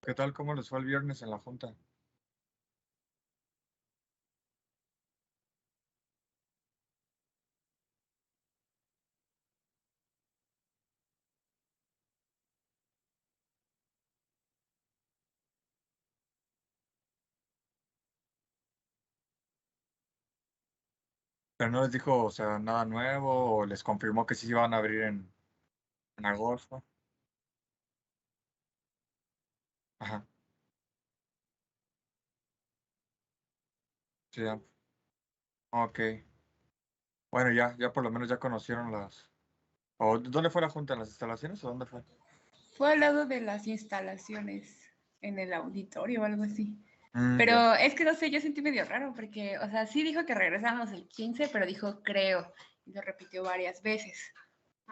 ¿Qué tal? ¿Cómo les fue el viernes en la junta? Pero no les dijo, o sea, nada nuevo o les confirmó que sí iban a abrir en agosto. Ajá, sí, ya. Ok. Bueno, ya por lo menos ya conocieron las... ¿O dónde fue la junta? ¿En las instalaciones o dónde fue? Fue al lado de las instalaciones en el auditorio o algo así. Ya. Pero es que no sé, yo sentí medio raro porque, o sea, sí dijo que regresamos el 15, pero dijo creo. Y lo repitió varias veces.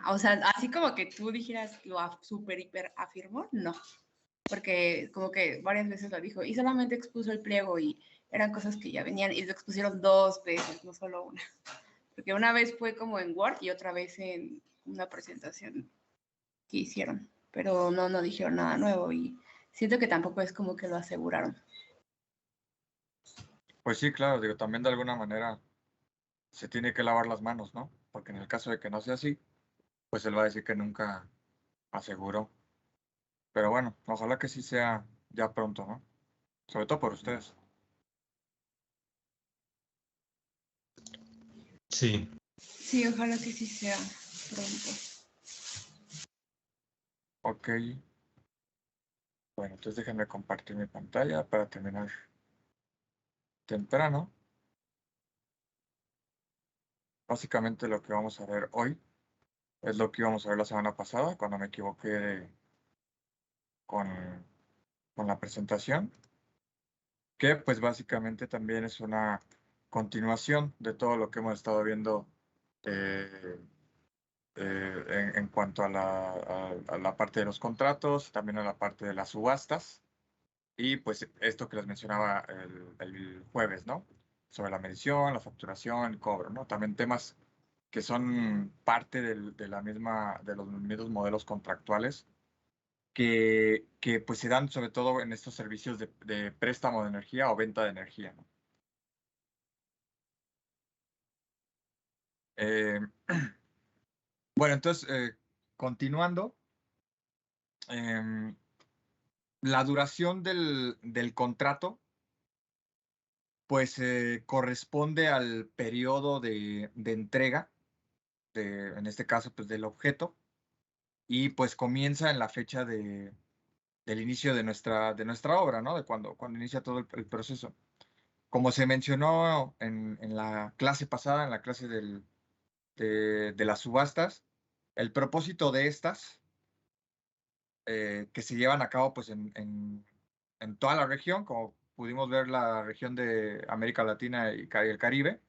O sea, así como que tú dijeras lo super hiper afirmó, no. Porque como que varias veces lo dijo y solamente expuso el pliego y eran cosas que ya venían y lo expusieron dos veces, no solo una. Porque una vez fue como en Word y otra vez en una presentación que hicieron, pero no dijeron nada nuevo y siento que tampoco es como que lo aseguraron. Pues sí, claro, digo, también de alguna manera se tiene que lavar las manos, ¿no? Porque en el caso de que no sea así, pues él va a decir que nunca aseguró. Pero bueno, ojalá que sí sea ya pronto, ¿no? Sobre todo por ustedes. Sí, Sí, ojalá que sí sea pronto. Ok. Bueno, entonces déjenme compartir mi pantalla para terminar temprano. Básicamente lo que vamos a ver hoy es lo que íbamos a ver la semana pasada, cuando me equivoqué con, con la presentación, que pues básicamente también es una continuación de todo lo que hemos estado viendo eh, en cuanto a la parte de los contratos, también a la parte de las subastas, y pues esto que les mencionaba el jueves, ¿no? Sobre la medición, la facturación, el cobro, ¿no? También temas que son parte de la misma, de los mismos modelos contractuales que pues se dan sobre todo en estos servicios de préstamo de energía o venta de energía, ¿no? Eh, bueno, entonces, continuando, em, la duración del contrato pues corresponde al periodo de entrega, en este caso pues del objeto, y pues comienza en la fecha del inicio de nuestra obra, ¿no? De cuando inicia todo el proceso. Como se mencionó en la clase pasada, en la clase de las subastas, el propósito de estas, que se llevan a cabo pues en toda la región, como pudimos ver la región de América Latina y el Caribe,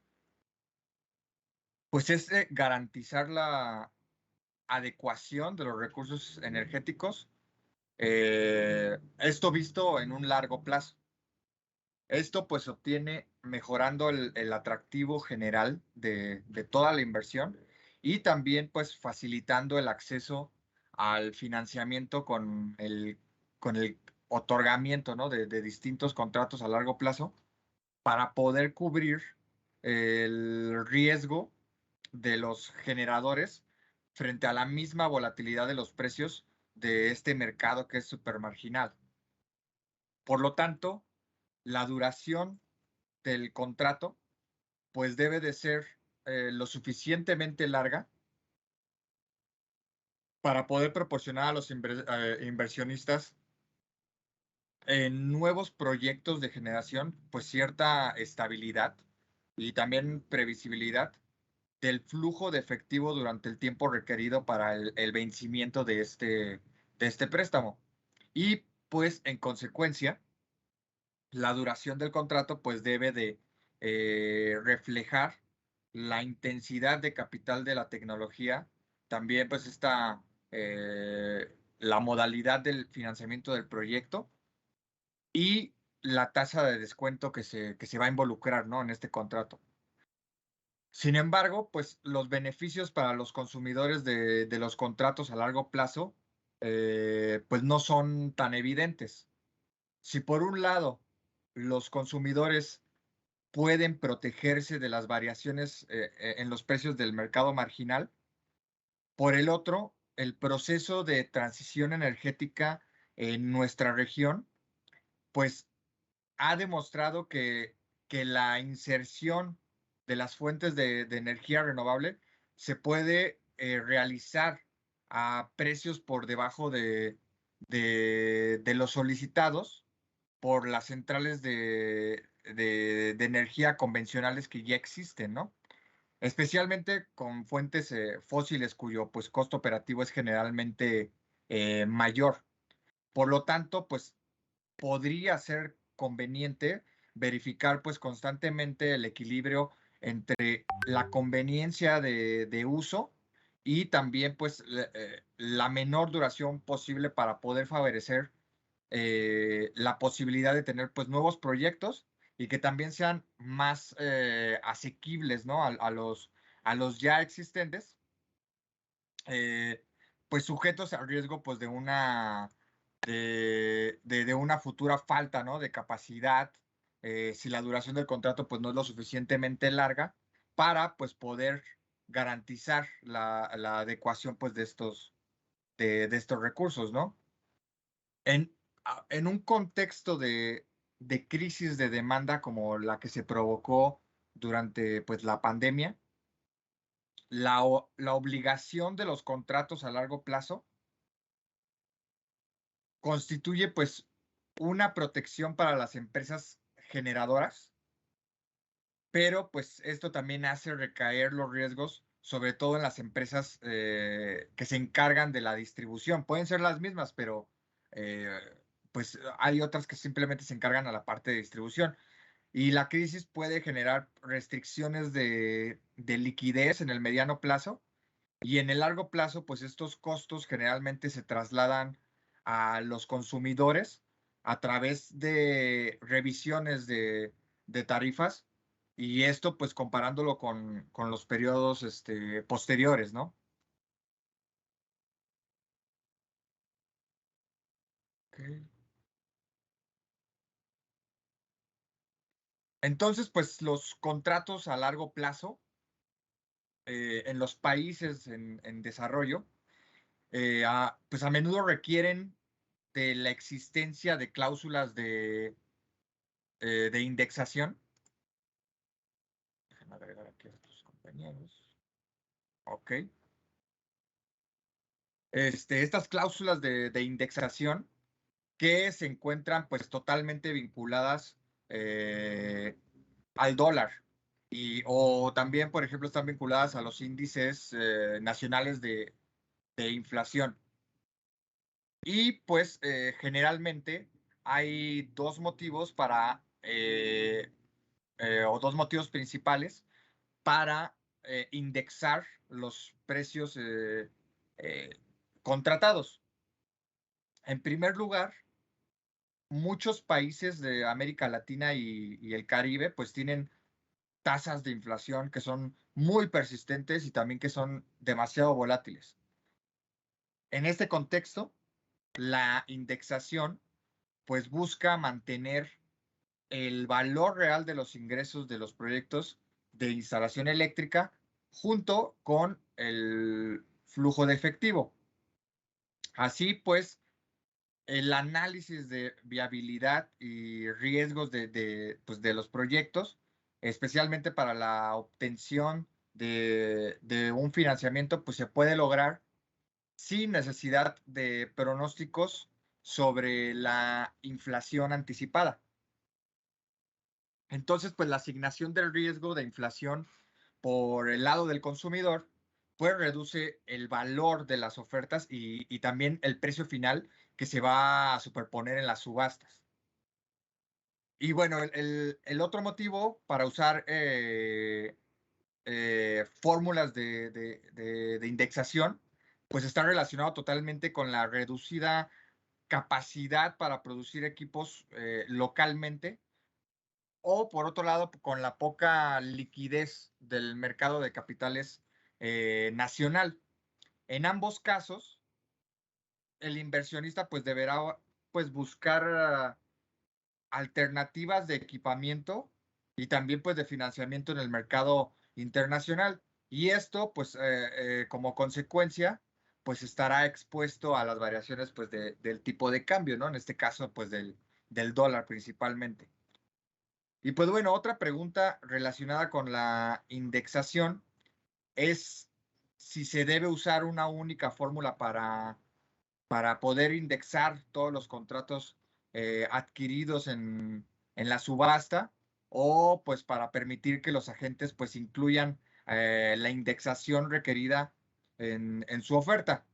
pues es garantizar la adecuación de los recursos energéticos, esto visto en un largo plazo. Esto pues se obtiene mejorando el atractivo general de toda la inversión y también pues facilitando el acceso al financiamiento con el otorgamiento, ¿no? de distintos contratos a largo plazo para poder cubrir el riesgo de los generadores frente a la misma volatilidad de los precios de este mercado que es súper marginal. Por lo tanto, la duración del contrato, pues debe de ser lo suficientemente larga para poder proporcionar a los inversionistas en nuevos proyectos de generación, pues cierta estabilidad y también previsibilidad del flujo de efectivo durante el tiempo requerido para el vencimiento de este préstamo. Y pues en consecuencia, la duración del contrato pues debe de reflejar la intensidad de capital de la tecnología, también pues la modalidad del financiamiento del proyecto y la tasa de descuento que se va a involucrar, ¿no? En este contrato. Sin embargo, pues los beneficios para los consumidores de los contratos a largo plazo, pues no son tan evidentes. Si por un lado los consumidores pueden protegerse de las variaciones en los precios del mercado marginal, por el otro, el proceso de transición energética en nuestra región, pues ha demostrado que la inserción de las fuentes de energía renovable se puede realizar a precios por debajo de los solicitados por las centrales de energía convencionales que ya existen, ¿no? Especialmente con fuentes fósiles cuyo pues, costo operativo es generalmente mayor. Por lo tanto, pues podría ser conveniente verificar pues constantemente el equilibrio entre la conveniencia de uso y también pues la menor duración posible para poder favorecer la posibilidad de tener pues nuevos proyectos y que también sean más asequibles, ¿no? A los ya existentes, pues sujetos al riesgo pues de una futura falta, ¿no? De capacidad, si la duración del contrato pues no es lo suficientemente larga para pues poder garantizar la adecuación pues de estos recursos, ¿no? En, en un contexto de crisis de demanda como la que se provocó durante pues la pandemia, la obligación de los contratos a largo plazo constituye pues una protección para las empresas generadoras, pero pues esto también hace recaer los riesgos, sobre todo en las empresas que se encargan de la distribución. Pueden ser las mismas, pero eh, pues hay otras que simplemente se encargan a la parte de distribución. Y la crisis puede generar restricciones de liquidez en el mediano plazo y en el largo plazo, pues estos costos generalmente se trasladan a los consumidores a través de revisiones de tarifas y esto pues comparándolo con los periodos posteriores, ¿no? Ok. Entonces, pues los contratos a largo plazo en los países en desarrollo, pues a menudo requieren de la existencia de cláusulas de indexación. Déjame agregar aquí a tus compañeros. Ok. Estas cláusulas de indexación que se encuentran pues totalmente vinculadas eh, al dólar o también, por ejemplo, están vinculadas a los índices nacionales de inflación. Y pues generalmente hay dos motivos o dos motivos principales para indexar los precios eh, contratados. En primer lugar, muchos países de América Latina y el Caribe pues tienen tasas de inflación que son muy persistentes y también que son demasiado volátiles. En este contexto, la indexación pues busca mantener el valor real de los ingresos de los proyectos de instalación eléctrica junto con el flujo de efectivo. Así pues, el análisis de viabilidad y riesgos pues de los proyectos, especialmente para la obtención de un financiamiento, pues se puede lograr sin necesidad de pronósticos sobre la inflación anticipada. Entonces, pues la asignación del riesgo de inflación por el lado del consumidor, pues reduce el valor de las ofertas y también el precio final que se va a superponer en las subastas. Y bueno, el otro motivo para usar fórmulas de indexación, pues está relacionado totalmente con la reducida capacidad para producir equipos localmente o por otro lado, con la poca liquidez del mercado de capitales nacional. En ambos casos, el inversionista pues deberá pues buscar alternativas de equipamiento y también pues de financiamiento en el mercado internacional. Y esto pues como consecuencia pues estará expuesto a las variaciones pues del tipo de cambio, ¿no? En este caso pues del dólar principalmente. Y pues bueno, otra pregunta relacionada con la indexación es si se debe usar una única fórmula para poder indexar todos los contratos adquiridos en la subasta o pues para permitir que los agentes pues incluyan la indexación requerida en su oferta.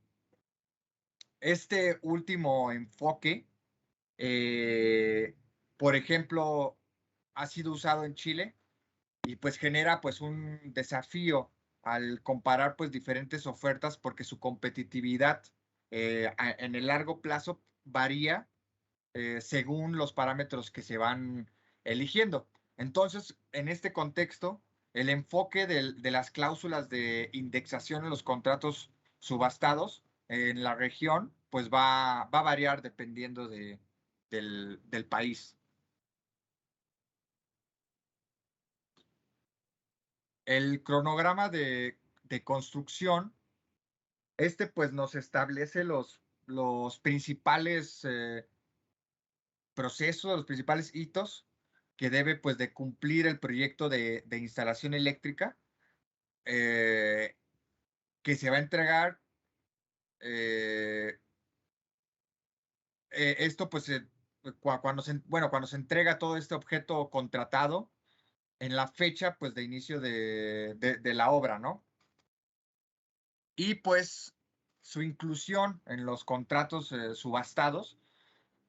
Este último enfoque, por ejemplo, ha sido usado en Chile y pues genera pues un desafío al comparar pues diferentes ofertas porque su competitividad en el largo plazo varía según los parámetros que se van eligiendo. Entonces, en este contexto, el enfoque de las cláusulas de indexación en los contratos subastados en la región, pues va a variar dependiendo del país. El cronograma de construcción, este pues nos establece los principales procesos, los principales hitos que debe pues de cumplir el proyecto de instalación eléctrica eh, que se va a entregar. eh, Esto pues cuando se entrega todo este objeto contratado en la fecha pues de inicio de la obra, ¿no? Y pues su inclusión en los contratos subastados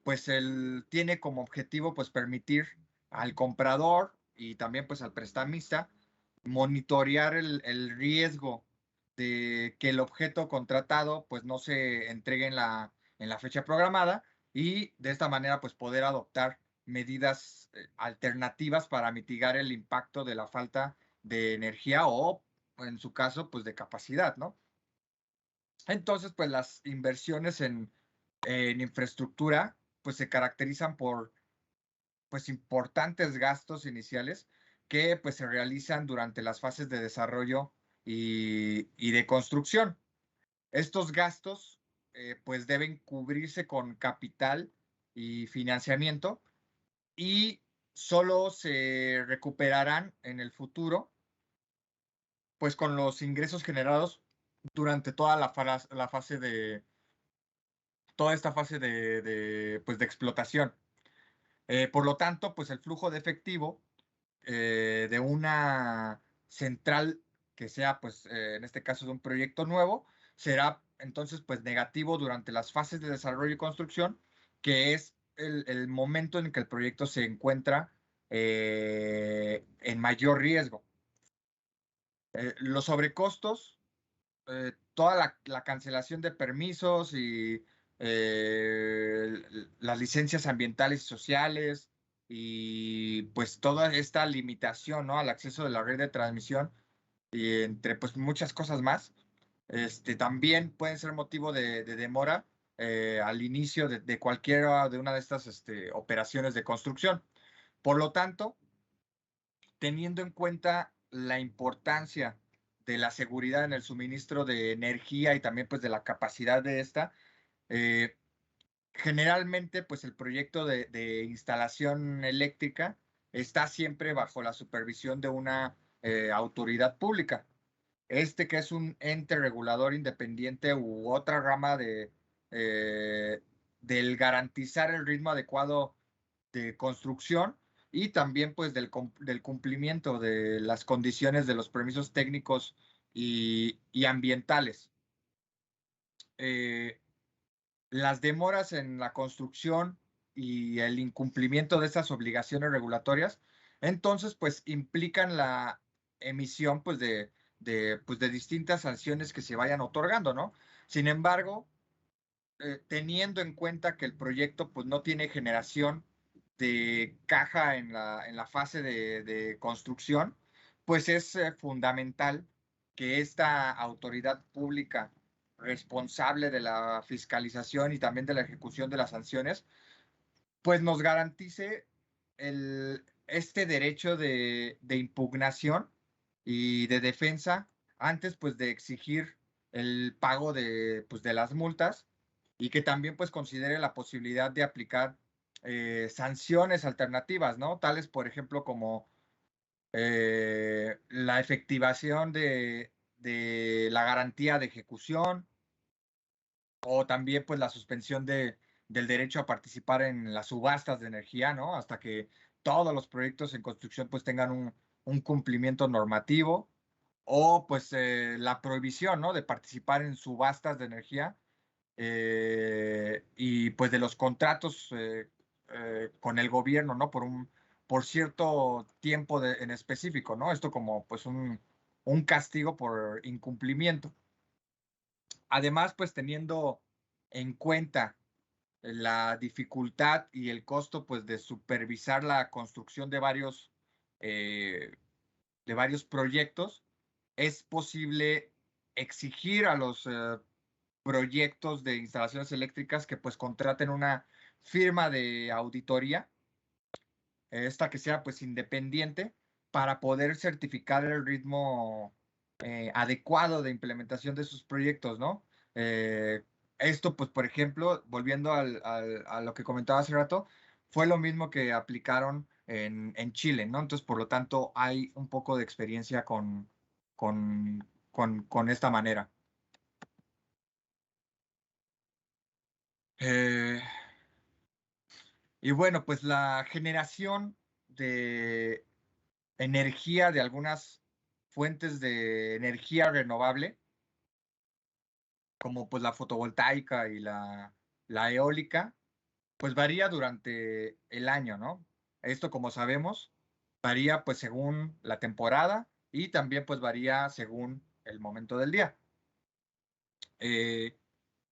pues él tiene como objetivo pues permitir al comprador y también pues al prestamista monitorear el riesgo de que el objeto contratado pues no se entregue en la fecha programada y de esta manera pues poder adoptar medidas alternativas para mitigar el impacto de la falta de energía o en su caso pues de capacidad, ¿no? Entonces pues las inversiones en infraestructura pues se caracterizan por pues importantes gastos iniciales que pues se realizan durante las fases de desarrollo y de construcción. Estos gastos pues deben cubrirse con capital y financiamiento y solo se recuperarán en el futuro pues con los ingresos generados durante toda la fase toda esta fase pues, de explotación. Por lo tanto, pues el flujo de efectivo de una central que sea, pues, en este caso de un proyecto nuevo, será entonces, pues, negativo durante las fases de desarrollo y construcción, que es el momento en el que el proyecto se encuentra en mayor riesgo. Los sobrecostos, toda la cancelación de permisos y las licencias ambientales y sociales y pues toda esta limitación, ¿no? Al acceso de la red de transmisión y entre pues muchas cosas más, también pueden ser motivo de demora al inicio de cualquiera de una de estas operaciones de construcción. Por lo tanto, teniendo en cuenta la importancia de la seguridad en el suministro de energía y también pues de la capacidad de esta, eh, generalmente pues el proyecto de instalación eléctrica está siempre bajo la supervisión de una autoridad pública. Que es un ente regulador independiente u otra rama del garantizar el ritmo adecuado de construcción y también pues del cumplimiento de las condiciones de los permisos técnicos y ambientales. Eh, las demoras en la construcción y el incumplimiento de esas obligaciones regulatorias, entonces pues implican la emisión pues pues, de distintas sanciones que se vayan otorgando, ¿no? Sin embargo, teniendo en cuenta que el proyecto pues no tiene generación de caja en la fase de construcción, pues es fundamental que esta autoridad pública responsable de la fiscalización y también de la ejecución de las sanciones, pues nos garantice este derecho de impugnación y de defensa antes pues de exigir el pago pues, de las multas, y que también pues considere la posibilidad de aplicar sanciones alternativas, ¿no? Tales, por ejemplo, como la efectivación de la garantía de ejecución, o también pues la suspensión del derecho a participar en las subastas de energía, ¿no? Hasta que todos los proyectos en construcción pues tengan un cumplimiento normativo, o pues la prohibición, ¿no? De participar en subastas de energía y pues de los contratos con el gobierno, ¿no? Por cierto tiempo en específico, ¿no? Esto como pues un castigo por incumplimiento. Además, pues teniendo en cuenta la dificultad y el costo pues de supervisar la construcción de varios proyectos, es posible exigir a los proyectos de instalaciones eléctricas que pues contraten una firma de auditoría, esta que sea pues independiente, para poder certificar el ritmo adecuado de implementación de sus proyectos, ¿no? Esto pues, por ejemplo, volviendo a lo que comentaba hace rato, fue lo mismo que aplicaron en Chile, ¿no? Entonces, por lo tanto, hay un poco de experiencia con esta manera. Eh, y bueno, pues la generación de energía de algunas fuentes de energía renovable, como pues la fotovoltaica y la eólica, pues varía durante el año, ¿no? Esto, como sabemos, varía pues según la temporada y también pues varía según el momento del día.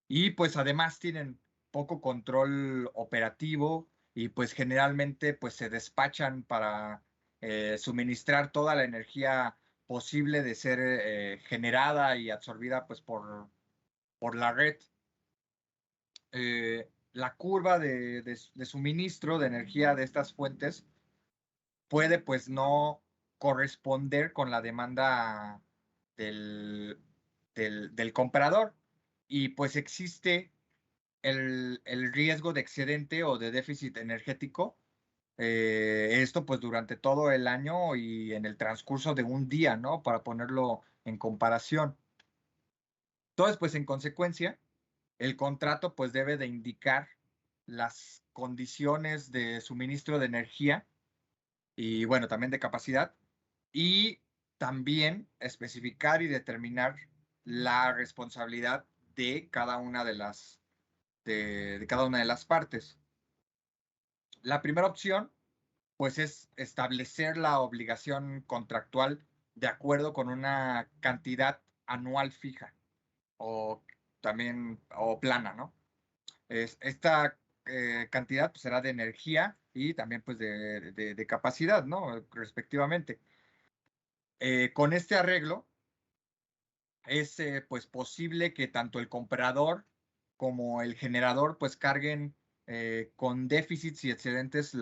Y pues además tienen poco control operativo y pues generalmente pues se despachan para suministrar toda la energía posible de ser generada y absorbida pues por la red. La curva de suministro de energía de estas fuentes puede pues no corresponder con la demanda del, del comprador, y pues existe el riesgo de excedente o de déficit energético, esto pues durante todo el año y en el transcurso de un día, ¿no? Para ponerlo en comparación. Entonces, pues en consecuencia, el contrato pues debe de indicar las condiciones de suministro de energía y bueno, también de capacidad, y también especificar y determinar la responsabilidad de cada una de cada una de las partes. La primera opción, pues, es establecer la obligación contractual de acuerdo con una cantidad anual fija o también o plana, ¿no? Esta cantidad pues, será de energía y también pues de capacidad, ¿no? Respectivamente. Con este arreglo es pues posible que tanto el comprador como el generador pues carguen con déficits y excedentes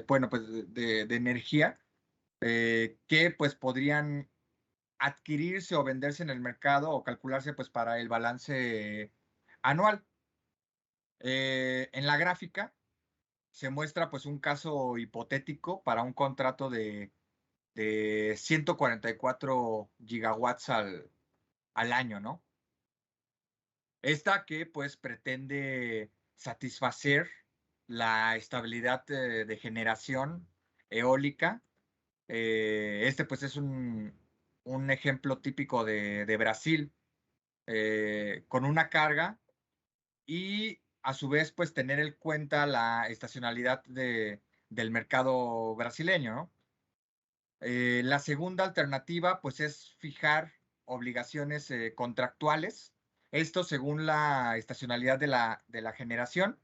bueno, pues de energía que pues podrían adquirirse o venderse en el mercado o calcularse pues para el balance anual. En la gráfica se muestra pues un caso hipotético para un contrato de 144 gigawatts al año, ¿no? Esta que pues pretende satisfacer la estabilidad de generación eólica. Este pues es un ejemplo típico de Brasil, con una carga y a su vez pues tener en cuenta la estacionalidad del mercado brasileño, ¿no? La segunda alternativa, pues, es fijar obligaciones contractuales, esto según la estacionalidad de la generación.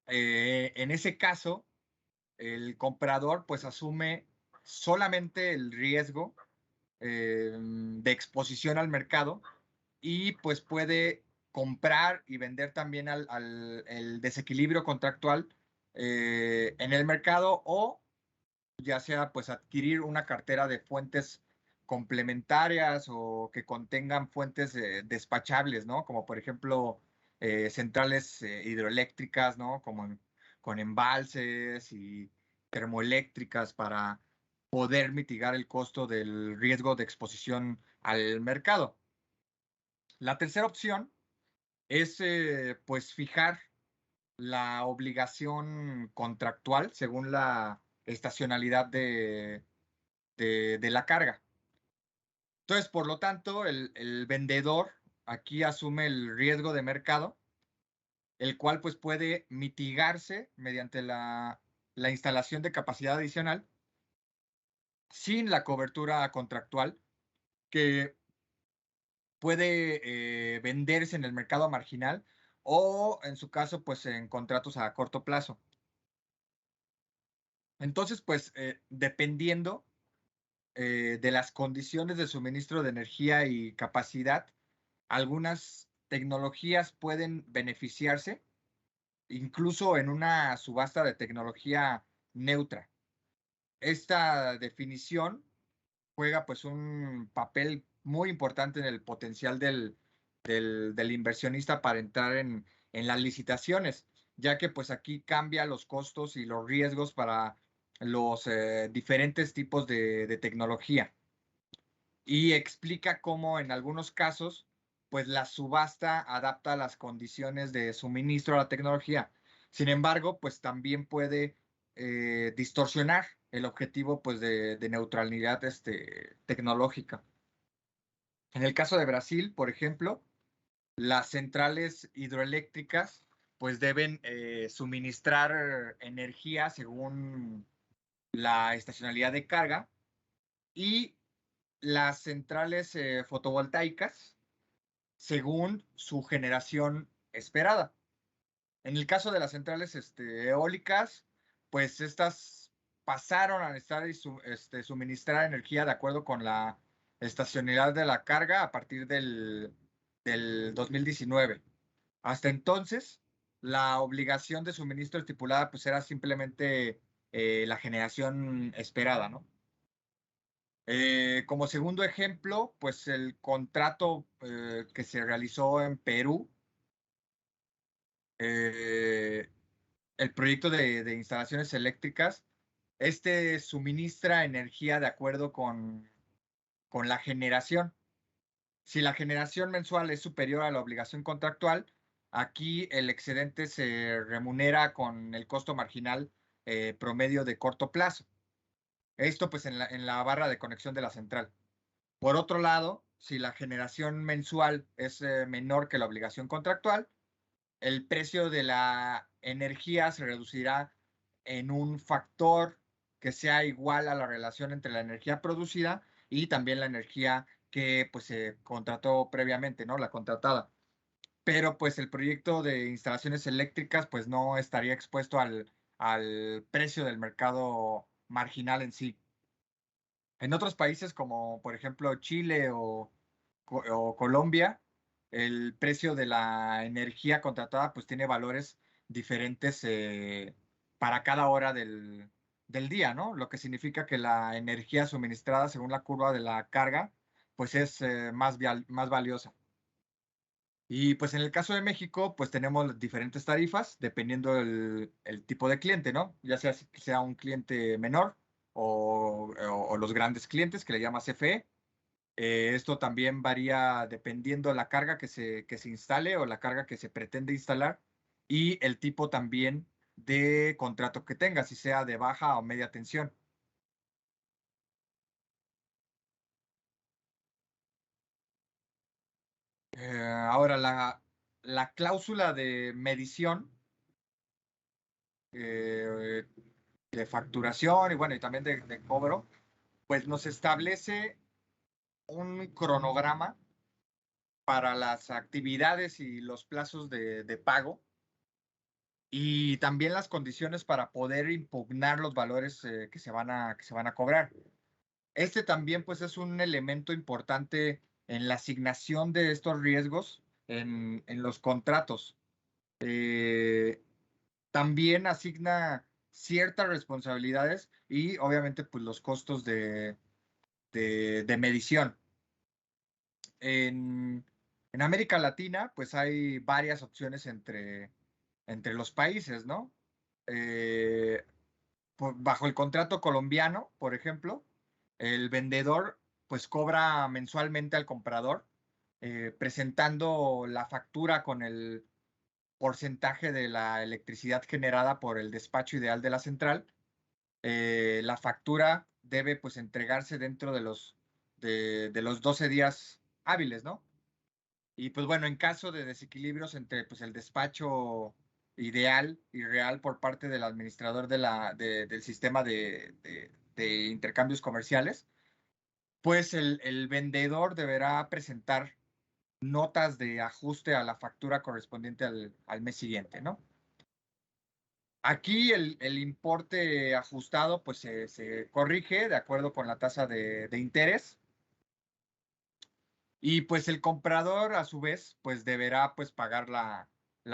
En ese caso, el comprador, pues, asume solamente el riesgo de exposición al mercado y, pues, puede comprar y vender también el desequilibrio contractual en el mercado, o ya sea pues adquirir una cartera de fuentes complementarias o que contengan fuentes despachables, ¿no? Como por ejemplo centrales hidroeléctricas, ¿no? Con embalses y termoeléctricas para poder mitigar el costo del riesgo de exposición al mercado. La tercera opción es pues fijar la obligación contractual según la estacionalidad de la carga. Entonces, por lo tanto, el vendedor aquí asume el riesgo de mercado, el cual pues puede mitigarse mediante la instalación de capacidad adicional sin la cobertura contractual que puede venderse en el mercado marginal o en su caso pues en contratos a corto plazo. Entonces pues dependiendo de las condiciones de suministro de energía y capacidad, algunas tecnologías pueden beneficiarse, incluso en una subasta de tecnología neutra. Esta definición juega pues un papel muy importante en el potencial del inversionista para entrar en las licitaciones, ya que pues aquí cambia los costos y los riesgos para los diferentes tipos de tecnología, y explica cómo en algunos casos, pues la subasta adapta las condiciones de suministro a la tecnología. Sin embargo, pues también puede distorsionar el objetivo pues de neutralidad tecnológica. En el caso de Brasil, por ejemplo, las centrales hidroeléctricas pues deben suministrar energía según la estacionalidad de carga, y las centrales fotovoltaicas según su generación esperada. En el caso de las centrales eólicas, pues estas pasaron a estar y suministrar energía de acuerdo con la estacionalidad de la carga a partir del 2019. Hasta entonces, la obligación de suministro estipulada pues era simplemente la generación esperada, ¿no? Como segundo ejemplo, pues el contrato que se realizó en Perú, eh, el proyecto de instalaciones eléctricas, suministra energía de acuerdo con la generación. Si la generación mensual es superior a la obligación contractual, aquí el excedente se remunera con el costo marginal promedio de corto plazo. Esto pues en la barra de conexión de la central. Por otro lado, si la generación mensual es menor que la obligación contractual, el precio de la energía se reducirá en un factor que sea igual a la relación entre la energía producida y también la energía que pues se contrató previamente, ¿no? La contratada. Pero pues el proyecto de instalaciones eléctricas pues no estaría expuesto al precio del mercado marginal en sí. En otros países como por ejemplo Chile o Colombia, el precio de la energía contratada pues tiene valores diferentes para cada hora del día, ¿no? Lo que significa que la energía suministrada según la curva de la carga pues es más valiosa. Y pues en el caso de México pues tenemos diferentes tarifas dependiendo el tipo de cliente, ¿no? Ya sea un cliente menor o los grandes clientes que le llama CFE. Esto también varía dependiendo la carga que se instale o la carga que se pretende instalar, y el tipo también de contrato que tenga, si sea de baja o media tensión. Ahora, la cláusula de medición eh, de facturación y bueno, y también de cobro, pues nos establece un cronograma para las actividades y los plazos de pago, y también las condiciones para poder impugnar los valores que se van a cobrar. También pues es un elemento importante en la asignación de estos riesgos en los contratos. Eh, también asigna ciertas responsabilidades y obviamente pues los costos de medición. En América Latina pues hay varias opciones entre los países, ¿no? Eh, bajo el contrato colombiano, por ejemplo, el vendedor pues cobra mensualmente al comprador, presentando la factura con el porcentaje de la electricidad generada por el despacho ideal de la central. La factura debe pues entregarse dentro de los 12 días hábiles, ¿no? Y pues bueno, en caso de desequilibrios entre pues el despacho ideal y real por parte del administrador del sistema de intercambios comerciales, pues el vendedor deberá presentar notas de ajuste a la factura correspondiente al mes siguiente, ¿no? Aquí el importe ajustado pues se corrige de acuerdo con la tasa de interés. Y pues el comprador a su vez pues deberá pues pagar la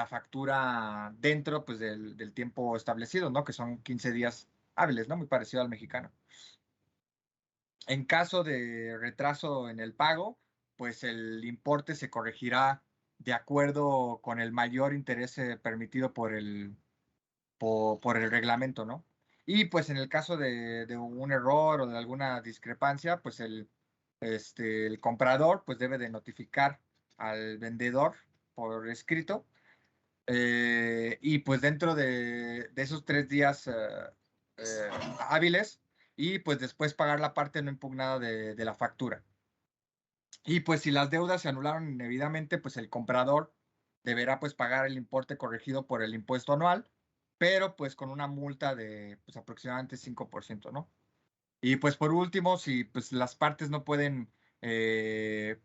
factura dentro pues del tiempo establecido, ¿no? Que son 15 días hábiles, ¿no? Muy parecido al mexicano. En caso de retraso en el pago, pues el importe se corregirá de acuerdo con el mayor interés permitido por el reglamento, ¿no? Y pues en el caso de un error o de alguna discrepancia, pues el comprador pues debe de notificar al vendedor por escrito, y pues dentro de esos 3 días hábiles, y pues después pagar la parte no impugnada de la factura. Y pues si las deudas se anularon indebidamente, pues el comprador deberá pues pagar el importe corregido por el impuesto anual, pero pues con una multa de pues aproximadamente 5%, ¿no? Y pues por último, si pues las partes no pueden eh,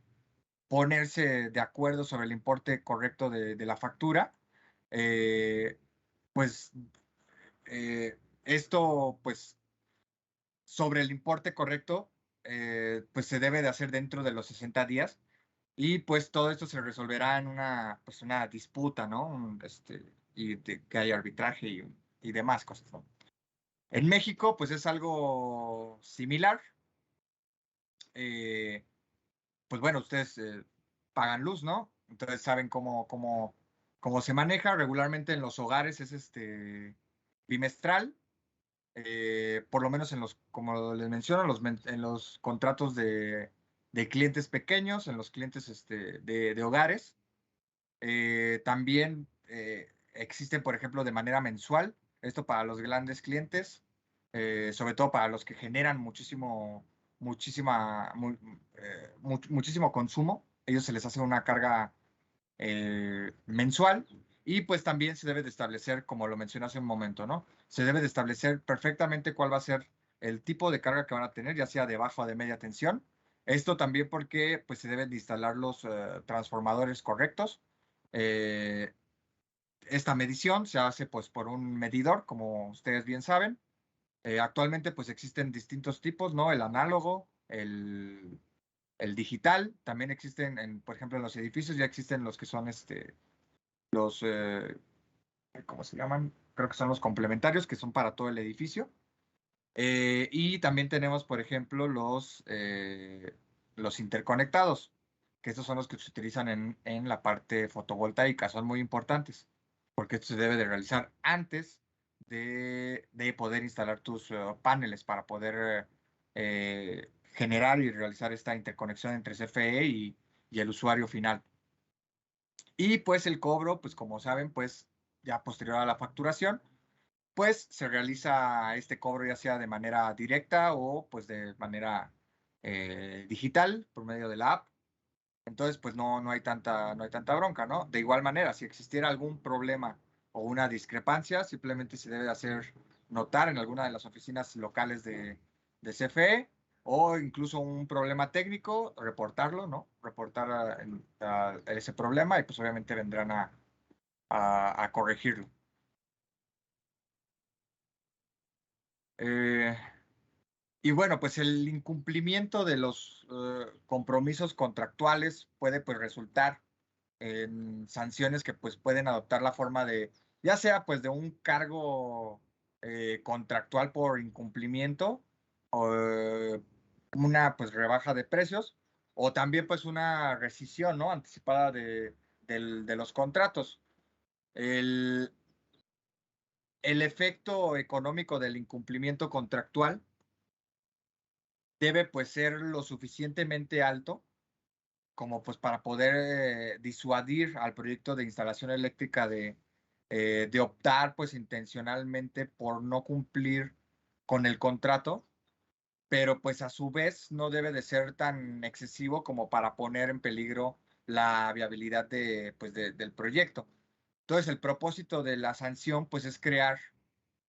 ponerse de acuerdo sobre el importe correcto de la factura, eh, pues esto pues sobre el importe correcto, pues se debe de hacer dentro de los 60 días. Y pues todo esto se resolverá en pues una disputa, ¿no? Que haya arbitraje y demás cosas, ¿no? En México, pues es algo similar. Eh, pues bueno, ustedes pagan luz, ¿no? Entonces saben cómo se maneja. Regularmente en los hogares es bimestral. Por lo menos como les menciono, en los contratos de clientes pequeños, en los clientes de hogares. También existen, por ejemplo, de manera mensual, esto para los grandes clientes, sobre todo para los que generan muchísimo consumo. Ellos se les hace una carga mensual, y pues también se debe de establecer, como lo mencioné hace un momento, ¿no? Se debe de establecer perfectamente cuál va a ser el tipo de carga que van a tener, ya sea de baja o de media tensión. Esto también porque pues se deben de instalar los transformadores correctos. Eh, esta medición se hace pues por un medidor, como ustedes bien saben. Actualmente pues existen distintos tipos, ¿no? El análogo, el digital, también existen, por ejemplo, en los edificios ya existen los que son los, ¿cómo se llaman? Creo que son los complementarios, que son para todo el edificio. Y también tenemos, por ejemplo, los interconectados, que estos son los que se utilizan en la parte fotovoltaica, son muy importantes, porque esto se debe de realizar antes de poder instalar tus paneles para poder generar y realizar esta interconexión entre CFE y el usuario final. Y pues el cobro, pues como saben, pues ya posterior a la facturación, pues se realiza este cobro ya sea de manera directa o pues de manera digital por medio de la app. Entonces, pues no hay tanta bronca, ¿no? De igual manera, si existiera algún problema o una discrepancia, simplemente se debe hacer notar en alguna de las oficinas locales de CFE, o incluso un problema técnico, reportarlo, ¿no? Reportar ese problema, y pues obviamente vendrán a corregirlo. Eh, y bueno, pues el incumplimiento de los compromisos contractuales puede pues resultar en sanciones que pues pueden adoptar la forma ya sea pues de un cargo contractual por incumplimiento o una pues rebaja de precios o también pues una rescisión, ¿no? Anticipada de los contratos. El, el efecto económico del incumplimiento contractual debe pues ser lo suficientemente alto como pues para poder disuadir al proyecto de instalación eléctrica de optar pues intencionalmente por no cumplir con el contrato, pero pues a su vez no debe de ser tan excesivo como para poner en peligro la viabilidad del proyecto. Entonces el propósito de la sanción pues es crear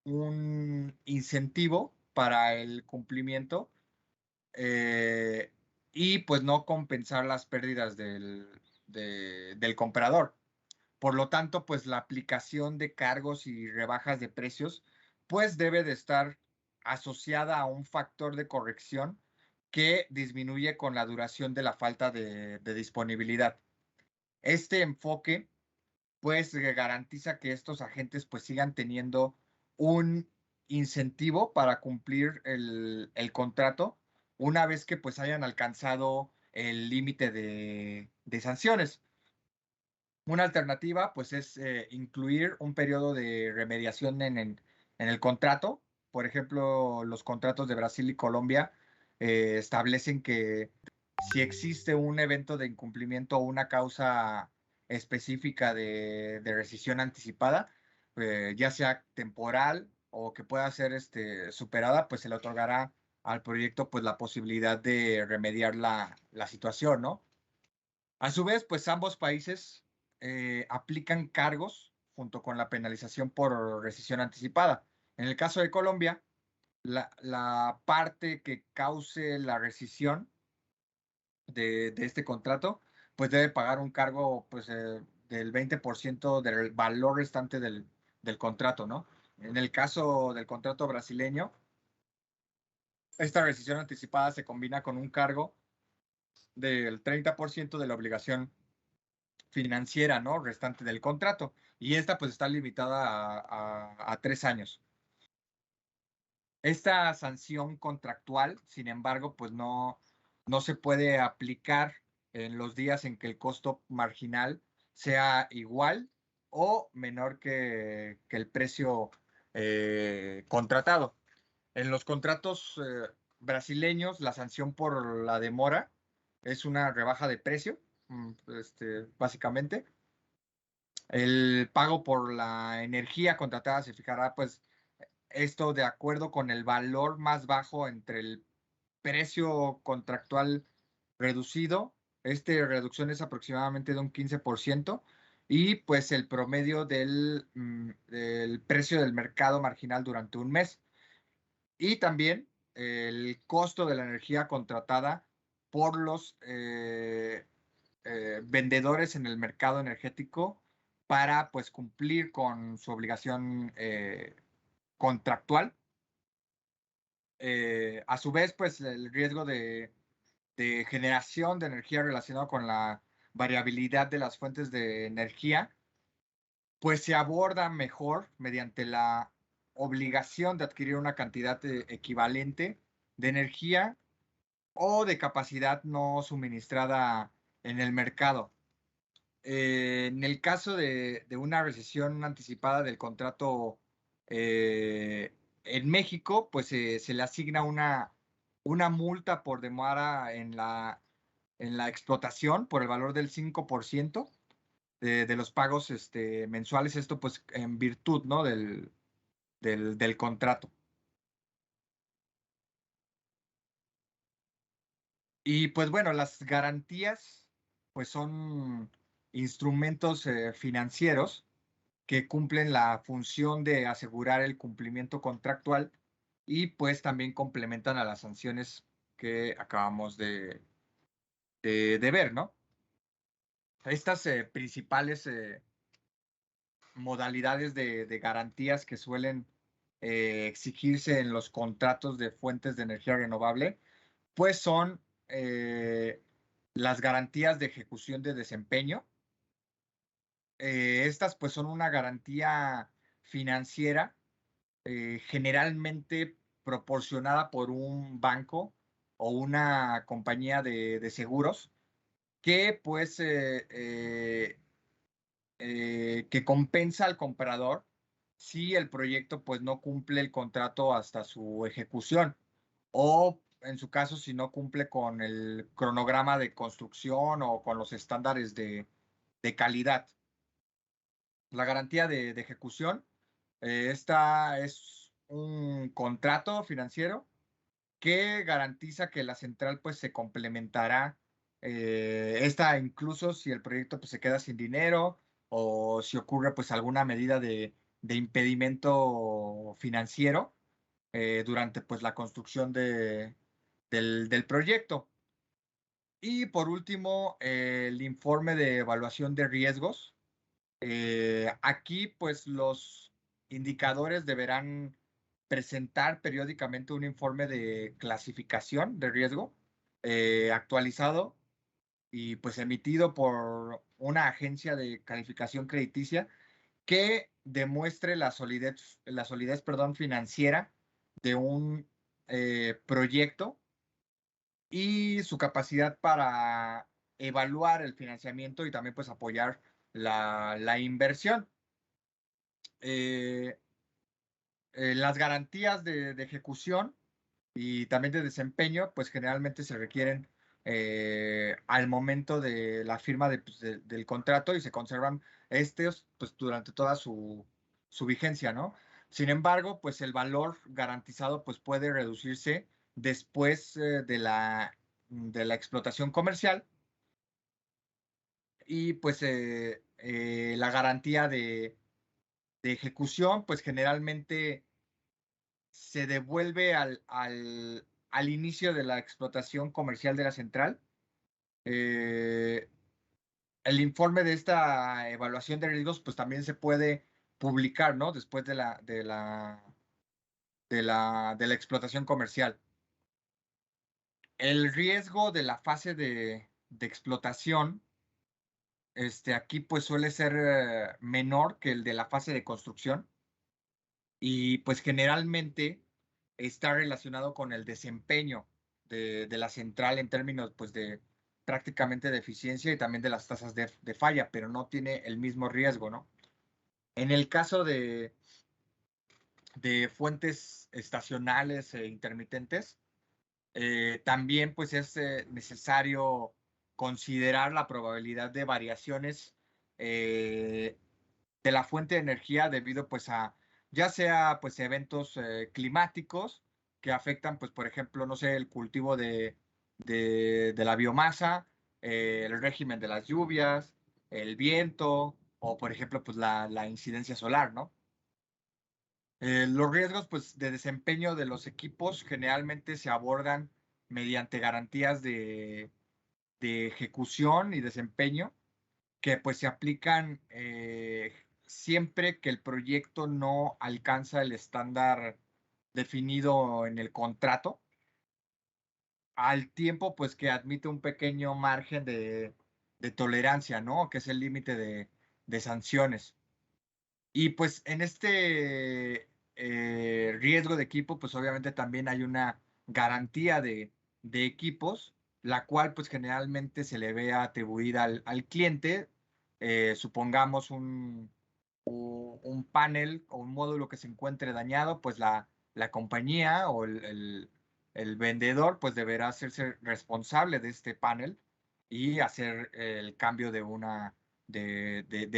un incentivo para el cumplimiento eh, y pues no compensar las pérdidas del comprador. Por lo tanto, pues la aplicación de cargos y rebajas de precios pues debe de estar asociada a un factor de corrección que disminuye con la duración de la falta de disponibilidad. Este enfoque pues garantiza que estos agentes pues sigan teniendo un incentivo para cumplir el contrato una vez que pues hayan alcanzado el límite de sanciones. Una alternativa pues es incluir un periodo de remediación en el contrato. Por ejemplo, los contratos de Brasil y Colombia establecen que si existe un evento de incumplimiento o una causa específica de rescisión anticipada, ya sea temporal o que pueda ser superada, pues se le otorgará al proyecto pues la posibilidad de remediar la situación, ¿no? A su vez, pues ambos países aplican cargos junto con la penalización por rescisión anticipada. En el caso de Colombia, la parte que cause la rescisión de este contrato, pues debe pagar un cargo pues, del 20% del valor restante del contrato, ¿no? En el caso del contrato brasileño, esta rescisión anticipada se combina con un cargo del 30% de la obligación financiera, ¿no? Restante del contrato. Y esta pues está limitada a 3 años. Esta sanción contractual, sin embargo, pues no se puede aplicar en los días en que el costo marginal sea igual o menor que el precio contratado. En los contratos brasileños, la sanción por la demora es una rebaja de precio, básicamente. El pago por la energía contratada se fijará, pues, esto de acuerdo con el valor más bajo entre el precio contractual reducido. Reducción es aproximadamente de un 15% y pues el promedio del precio del mercado marginal durante un mes. Y también el costo de la energía contratada por los vendedores en el mercado energético para pues cumplir con su obligación contractual. A su vez, pues el riesgo de generación de energía relacionado con la variabilidad de las fuentes de energía, pues se aborda mejor mediante la obligación de adquirir una cantidad equivalente de energía o de capacidad no suministrada en el mercado. En el caso de una recesión anticipada del contrato en México, pues se le asigna una multa por demora en la explotación por el valor del 5% de los pagos mensuales, esto pues en virtud, ¿no? del contrato. Y pues bueno, las garantías pues son instrumentos financieros que cumplen la función de asegurar el cumplimiento contractual y pues también complementan a las sanciones que acabamos de ver, ¿no? Estas principales modalidades de garantías que suelen exigirse en los contratos de fuentes de energía renovable, pues son las garantías de ejecución de desempeño, Estas pues son una garantía financiera generalmente proporcionada por un banco o una compañía de seguros que pues que compensa al comprador si el proyecto pues no cumple el contrato hasta su ejecución o en su caso si no cumple con el cronograma de construcción o con los estándares de calidad. La garantía de ejecución, esta es un contrato financiero que garantiza que la central pues se complementará, esta incluso si el proyecto pues se queda sin dinero o si ocurre pues alguna medida de impedimento financiero durante pues la construcción del proyecto. Y por último, el informe de evaluación de riesgos. Aquí, pues, los indicadores deberán presentar periódicamente un informe de clasificación de riesgo actualizado y pues emitido por una agencia de calificación crediticia que demuestre la solidez, perdón, financiera de un proyecto y su capacidad para evaluar el financiamiento y también pues apoyar la inversión. Eh, las garantías de ejecución y también de desempeño, pues generalmente se requieren al momento de la firma pues, del contrato y se conservan estos pues, durante toda su vigencia, ¿no? Sin embargo, pues el valor garantizado pues, puede reducirse después de la explotación comercial y pues la garantía de ejecución, pues generalmente se devuelve al inicio de la explotación comercial de la central. Eh, el informe de esta evaluación de riesgos, pues también se puede publicar, ¿no? Después de la explotación comercial. El riesgo de la fase de explotación, aquí pues suele ser menor que el de la fase de construcción y pues generalmente está relacionado con el desempeño de la central en términos pues de prácticamente de eficiencia y también de las tasas de falla, pero no tiene el mismo riesgo, ¿no? En el caso de fuentes estacionales e intermitentes, también pues es necesario considerar la probabilidad de variaciones de la fuente de energía debido pues a ya sea pues eventos climáticos que afectan pues por ejemplo no sé el cultivo de la biomasa, el régimen de las lluvias, el viento o por ejemplo pues la incidencia solar, ¿no? Los riesgos pues de desempeño de los equipos generalmente se abordan mediante garantías de ejecución y desempeño que pues se aplican siempre que el proyecto no alcanza el estándar definido en el contrato, al tiempo pues que admite un pequeño margen de tolerancia, ¿no? Que es el límite de sanciones. Y pues en este riesgo de equipo, pues obviamente también hay una garantía de equipos, la cual pues generalmente se le ve atribuida al cliente. Supongamos un panel o un módulo que se encuentre dañado, pues la compañía o el vendedor pues deberá hacerse responsable de este panel y hacer el cambio de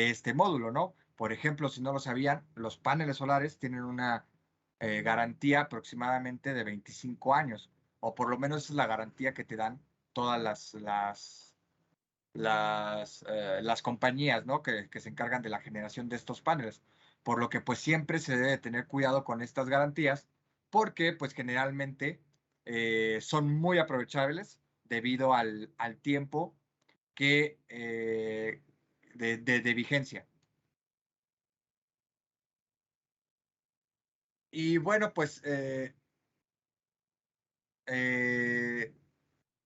este módulo, ¿no? Por ejemplo, si no lo sabían, los paneles solares tienen una garantía aproximadamente de 25 años, o por lo menos esa es la garantía que te dan todas las compañías, ¿no? Que se encargan de la generación de estos paneles. Por lo que pues siempre se debe tener cuidado con estas garantías porque pues generalmente son muy aprovechables debido al tiempo que de vigencia. Y bueno, pues eh,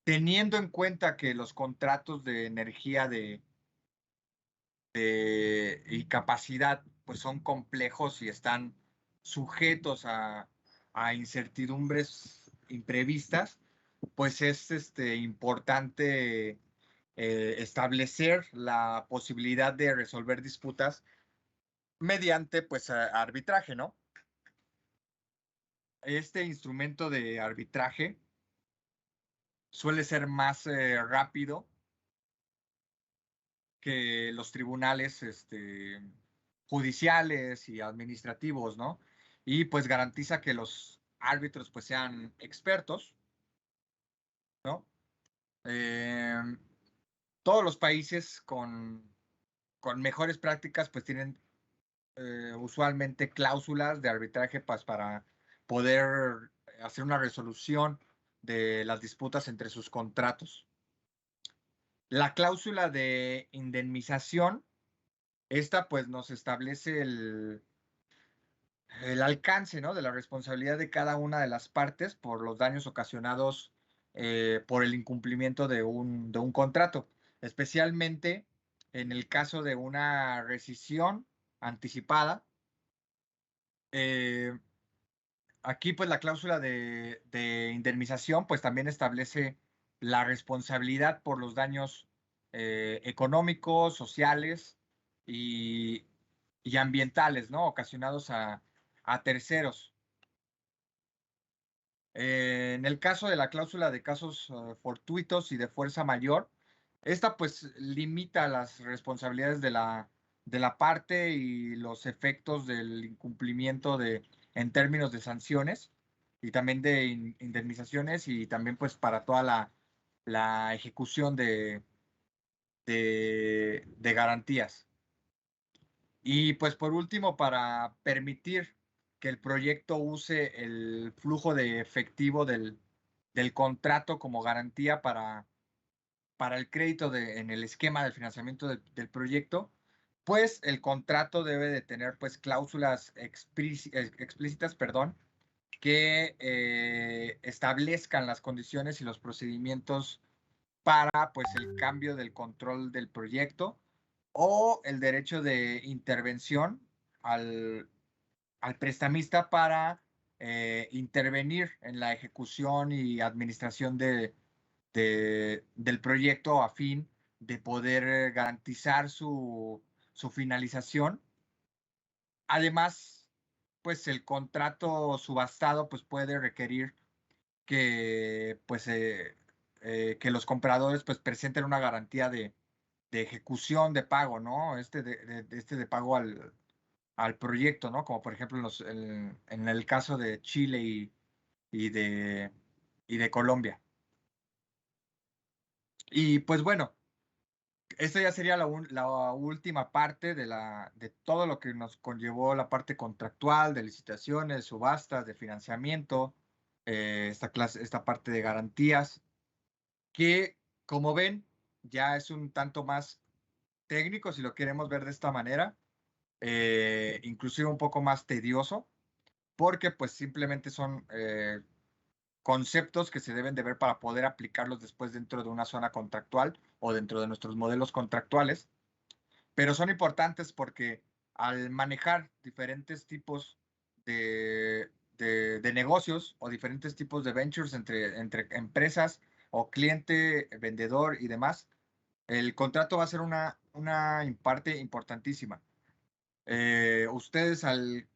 teniendo en cuenta que los contratos de energía y capacidad, pues son complejos y están sujetos a incertidumbres imprevistas, pues es importante establecer la posibilidad de resolver disputas mediante pues arbitraje, ¿no? Este instrumento de arbitraje suele ser más rápido que los tribunales judiciales y administrativos, ¿no? Y pues garantiza que los árbitros pues sean expertos, ¿no? Eh, todos los países con mejores prácticas pues tienen usualmente cláusulas de arbitraje pues, para poder hacer una resolución de las disputas entre sus contratos. La cláusula de indemnización, esta pues nos establece el alcance, ¿no?, de la responsabilidad de cada una de las partes por los daños ocasionados por el incumplimiento de un contrato, especialmente en el caso de una rescisión anticipada. Aquí, pues, la cláusula de indemnización, pues, también establece la responsabilidad por los daños económicos, sociales y, y ambientales, ¿no?, ocasionados a terceros. En el caso de la cláusula de casos fortuitos y de fuerza mayor, esta pues limita las responsabilidades de la parte y los efectos del incumplimiento en términos de sanciones y también de indemnizaciones y también pues para toda la ejecución de garantías. Y pues por último, para permitir que el proyecto use el flujo de efectivo del contrato como garantía para el crédito en el esquema del financiamiento del proyecto, pues el contrato debe de tener pues cláusulas explícitas, perdón, que establezcan las condiciones y los procedimientos para pues el cambio del control del proyecto o el derecho de intervención al, al prestamista para intervenir en la ejecución y administración del proyecto a fin de poder garantizar su finalización. Además, pues el contrato subastado pues puede requerir que pues que los compradores pues presenten una garantía de ejecución de pago, ¿no? De pago al proyecto, ¿no? Como por ejemplo en el caso de Chile y de Colombia. Y pues bueno, esta ya sería la última parte de todo lo que nos conllevó la parte contractual, de licitaciones, subastas, de financiamiento, esta parte de garantías, que como ven, ya es un tanto más técnico si lo queremos ver de esta manera, inclusive un poco más tedioso, porque pues simplemente son conceptos que se deben de ver para poder aplicarlos después dentro de una zona contractual o dentro de nuestros modelos contractuales, pero son importantes porque al manejar diferentes tipos de negocios o diferentes tipos de ventures entre empresas o cliente, vendedor y demás, el contrato va a ser una parte importantísima. Ustedes al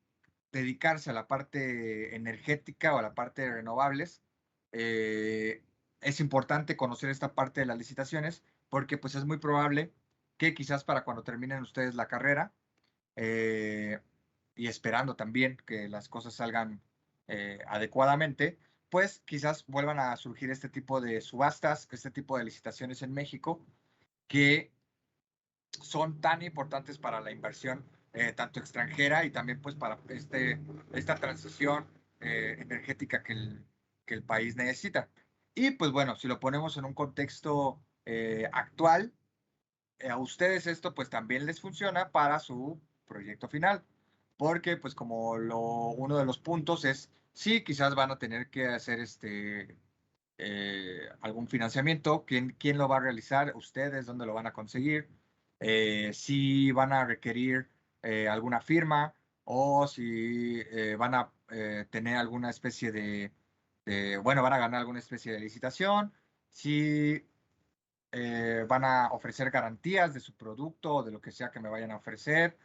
dedicarse a la parte energética o a la parte de renovables, es importante conocer esta parte de las licitaciones porque pues es muy probable que quizás para cuando terminen ustedes la carrera eh, y esperando también que las cosas salgan adecuadamente, pues quizás vuelvan a surgir este tipo de subastas, este tipo de licitaciones en México que son tan importantes para la inversión, tanto extranjera y también pues para esta transición energética que el país necesita. Y pues bueno, si lo ponemos en un contexto actual, a ustedes esto pues también les funciona para su proyecto final, porque pues como uno de los puntos es, sí, quizás van a tener que hacer algún financiamiento. ¿Quién lo va a realizar? ¿Ustedes? ¿Dónde lo van a conseguir? si van a requerir alguna firma o si van a tener alguna especie bueno, van a ganar alguna especie de licitación, si van a ofrecer garantías de su producto o de lo que sea que me vayan a ofrecer.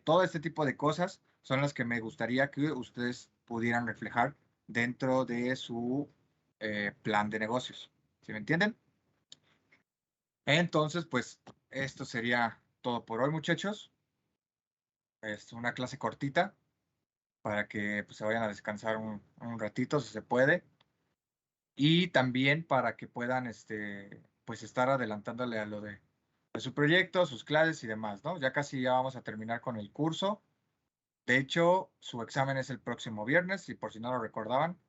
Todo este tipo de cosas son las que me gustaría que ustedes pudieran reflejar dentro de su plan de negocios. ¿Sí me entienden? Entonces, pues esto sería todo por hoy, muchachos. Es una clase cortita para que pues, se vayan a descansar un ratito, si se puede. Y también para que puedan pues estar adelantándole a lo de su proyecto, sus clases y demás, ¿no? Ya casi ya vamos a terminar con el curso. De hecho, su examen es el próximo viernes, y por si no lo recordaban,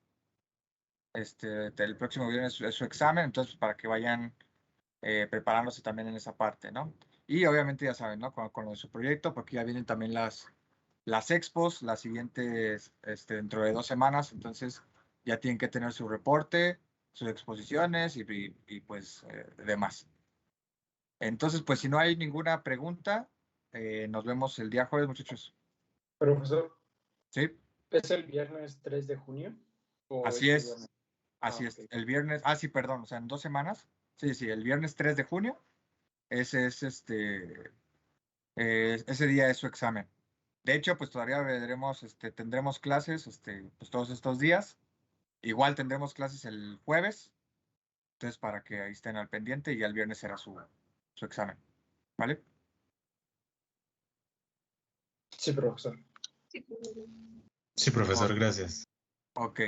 el próximo viernes es su examen, entonces para que vayan preparándose también en esa parte, ¿no? Y obviamente ya saben, ¿no? Con lo de su proyecto, porque ya vienen también las expos, las siguientes, dentro de 2 semanas, entonces ya tienen que tener su reporte, sus exposiciones y pues demás. Entonces, pues si no hay ninguna pregunta, nos vemos el día jueves, muchachos. Profesor, Sí, ¿es el viernes 3 de junio? ¿O así este es. viernes? Así Ah, es. ok. El viernes, sí, perdón, o sea, en 2 semanas. Sí, sí, el viernes 3 de junio, ese es ese día es su examen. De hecho, pues todavía tendremos clases, pues todos estos días. Igual tendremos clases el jueves, entonces para que ahí estén al pendiente y ya el viernes será su examen. ¿Vale? Sí, profesor. Sí, profesor, gracias. Ok.